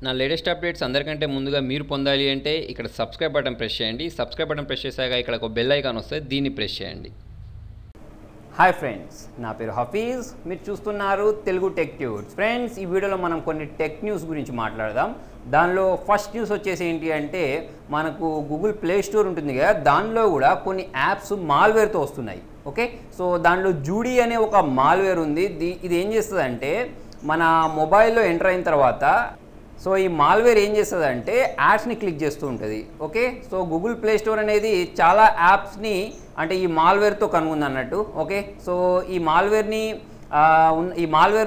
నా latest updates అందరికంటే ముందుగా మీరు పొందాలి అంటే ఇక్కడ సబ్స్క్రైబ్ బటన్ ప్రెస్ చేయండి. సబ్స్క్రైబ్ బటన్ ప్రెస్ చేశాక ఇక్కడ ఒక బెల్ ఐకాన్ వస్తుంది, దీన్ని ప్రెస్ చేయండి. హాయ్ ఫ్రెండ్స్, నా పేరు హఫీజ్. మీరు చూస్తున్నారు తెలుగు టెక్ ట్యూట్స్. ఫ్రెండ్స్, ఈ వీడియోలో మనం కొన్ని టెక్ న్యూస్ గురించి మాట్లాడదాం. దానిలో ఫస్ట్ న్యూస్ వచ్చేసి ఏంటి అంటే, మనకు గూగుల్ ప్లే స్టోర్ ఉంటుంది కదా, దానిలో కూడా కొన్ని యాప్స్ మాల్వేర్తో వస్తున్నాయి. ఓకే, సో దానిలో జూడీ అనే ఒక మాల్వేర్ ఉంది. ఇది ఏం చేస్తుంది అంటే, మన మొబైల్లో ఎంటర్ అయిన తర్వాత సో ఈ మాల్వేర్ ఏం చేస్తుంది అంటే యాడ్స్ని క్లిక్ చేస్తూ ఉంటుంది. Okay, so Google play store అనేది చాలా యాప్స్ని అంటే ఈ మాల్వేర్తో కనుగొంది అన్నట్టు. ఓకే, సో ఈ మాల్వేర్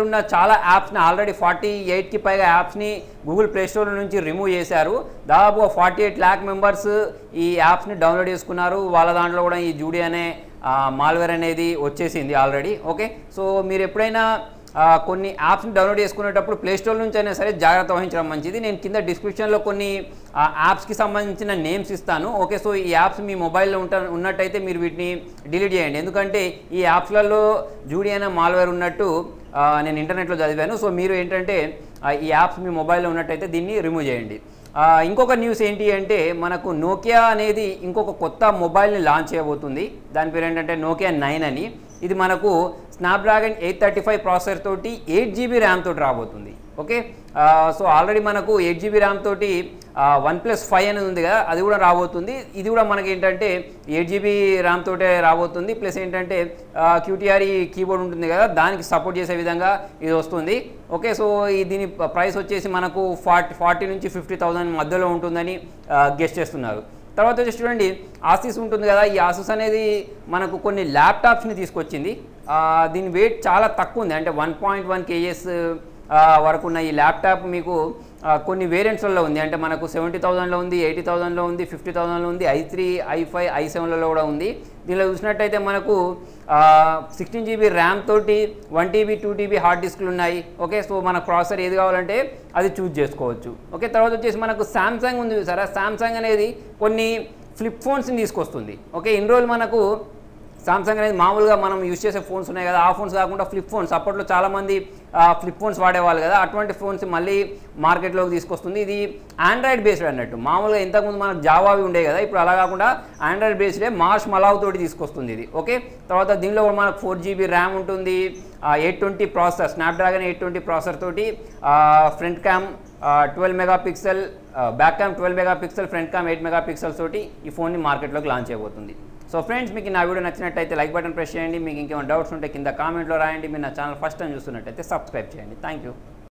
ఉన్న చాలా యాప్స్ని ఆల్రెడీ 48కి పైగా యాప్స్ని గూగుల్ ప్లే స్టోర్ నుంచి రిమూవ్ చేశారు. దాదాపు 48 lakh మెంబర్స్ ఈ యాప్స్ని డౌన్లోడ్ చేసుకున్నారు. వాళ్ళ దాంట్లో కూడా ఈ జూడీ అనే మాల్వేర్ అనేది వచ్చేసింది ఆల్రెడీ. ఓకే, సో మీరు ఎప్పుడైనా కొన్ని యాప్స్ని డౌన్లోడ్ చేసుకునేటప్పుడు ప్లే స్టోర్ నుంచి అయినా సరే జాగ్రత్త వహించడం మంచిది. నేను కింద డిస్క్రిప్షన్లో కొన్ని యాప్స్కి సంబంధించిన నేమ్స్ ఇస్తాను. ఓకే, సో ఈ యాప్స్ మీ మొబైల్లో ఉన్నట్టయితే మీరు వీటిని డిలీట్ చేయండి. ఎందుకంటే ఈ యాప్స్లలో జూడీ అనే మాల్వేర్ ఉన్నట్టు నేను ఇంటర్నెట్లో చదివాను. సో మీరు ఏంటంటే ఈ యాప్స్ మీ మొబైల్లో ఉన్నట్టయితే దీన్ని రిమూవ్ చేయండి. ఇంకొక న్యూస్ ఏంటి అంటే, మనకు నోకియా అనేది ఇంకొక కొత్త మొబైల్ని లాంచ్ చేయబోతుంది. దాని పేరు ఏంటంటే నోకియా 9 అని. ఇది మనకు స్నాప్డ్రాగన్ 835 ప్రాసెసర్ తోటి 8GB ర్యామ్ తోటి రాబోతుంది. ఓకే, సో ఆల్రెడీ మనకు 8GB ర్యామ్ తోటి OnePlus 5 అనేది ఉంది కదా, అది కూడా రాబోతుంది. ఇది కూడా మనకి ఏంటంటే 8GB ర్యామ్ తోటే రాబోతుంది. ప్లస్ ఏంటంటే QTRE కీబోర్డ్ ఉంటుంది కదా, దానికి సపోర్ట్ చేసే విధంగా ఇది వస్తుంది. ఓకే, సో దీని ప్రైస్ వచ్చేసి మనకు 40 నుంచి 50,000 మధ్యలో ఉంటుందని గెస్ చేస్తున్నారు. తర్వాత వచ్చి చూడండి, ఆసూస్ ఉంటుంది కదా, ఈ ఆసూస్ అనేది మనకు కొన్ని ల్యాప్టాప్స్ని తీసుకొచ్చింది. దీని వెయిట్ చాలా తక్కువ ఉంది, అంటే 1.1 kgs వరకు ఉన్న ఈ ల్యాప్టాప్ మీకు కొన్ని వేరియంట్స్లలో ఉంది. అంటే మనకు 70,000లో ఉంది, 80,000లో ఉంది, 50,000లో ఉంది, i3, i5, i7లలో కూడా ఉంది. దీనిలో చూసినట్టయితే మనకు 16GB ర్యామ్ తోటి 1TB 2TB హార్డ్ డిస్క్లు ఉన్నాయి. ఓకే, సో మన ప్రాసెసర్ ఏది కావాలంటే అది చూజ్ చేసుకోవచ్చు. ఓకే, తర్వాత వచ్చేసి మనకు శాంసంగ్ ఉంది చూసారా, శాంసంగ్ అనేది కొన్ని ఫ్లిప్ ఫోన్స్ని తీసుకొస్తుంది. ఓకే, ఇన్ని రోజులు మనకు సామ్సంగ్ అనేది మామూలుగా మనం యూజ్ చేసే ఫోన్స్ ఉన్నాయి కదా, ఆ ఫోన్స్ కాకుండా ఫ్లిప్ ఫోన్స్, అప్పట్లో చాలామంది ఫ్లిప్ ఫోన్స్ వాడేవాళ్ళు కదా, అటువంటి ఫోన్స్ మళ్ళీ మార్కెట్లోకి తీసుకొస్తుంది. ఇది ఆండ్రాయిడ్ బేస్డ్ అన్నట్టు. మామూలుగా ఇంతకుముందు మనకు జావావి ఉండే కదా, ఇప్పుడు అలా కాకుండా ఆండ్రాయిడ్ బేస్డే మార్ష్ మలావ్ తోటి తీసుకొస్తుంది ఇది. ఓకే, తర్వాత దీనిలో కూడా మనకు 4GB ర్యామ్ ఉంటుంది, 820 ప్రాసెసర్, స్నాప్డ్రాగన్ 820 ప్రాసెసర్ తోటి front cam 12 megapixel, back cam 12 megapixel, front cam 8 megapixels తోటి ఈ ఫోన్ని మార్కెట్లోకి లాంచ్ చేయబోతుంది. సో ఫ్రెండ్స్, మీకు నా వీడియో నచ్చినట్టయితే లైక్ బటన్ ప్రెస్ చేయండి. మీకు ఇంకేమైనా డౌట్స్ ఉంటే కింద కామెంట్లో రాయండి. మీరు నా ఛానల్ ఫస్ట్ టైం చూస్తున్నట్టయితే సబ్స్క్రైబ్ చేయండి. Thank you.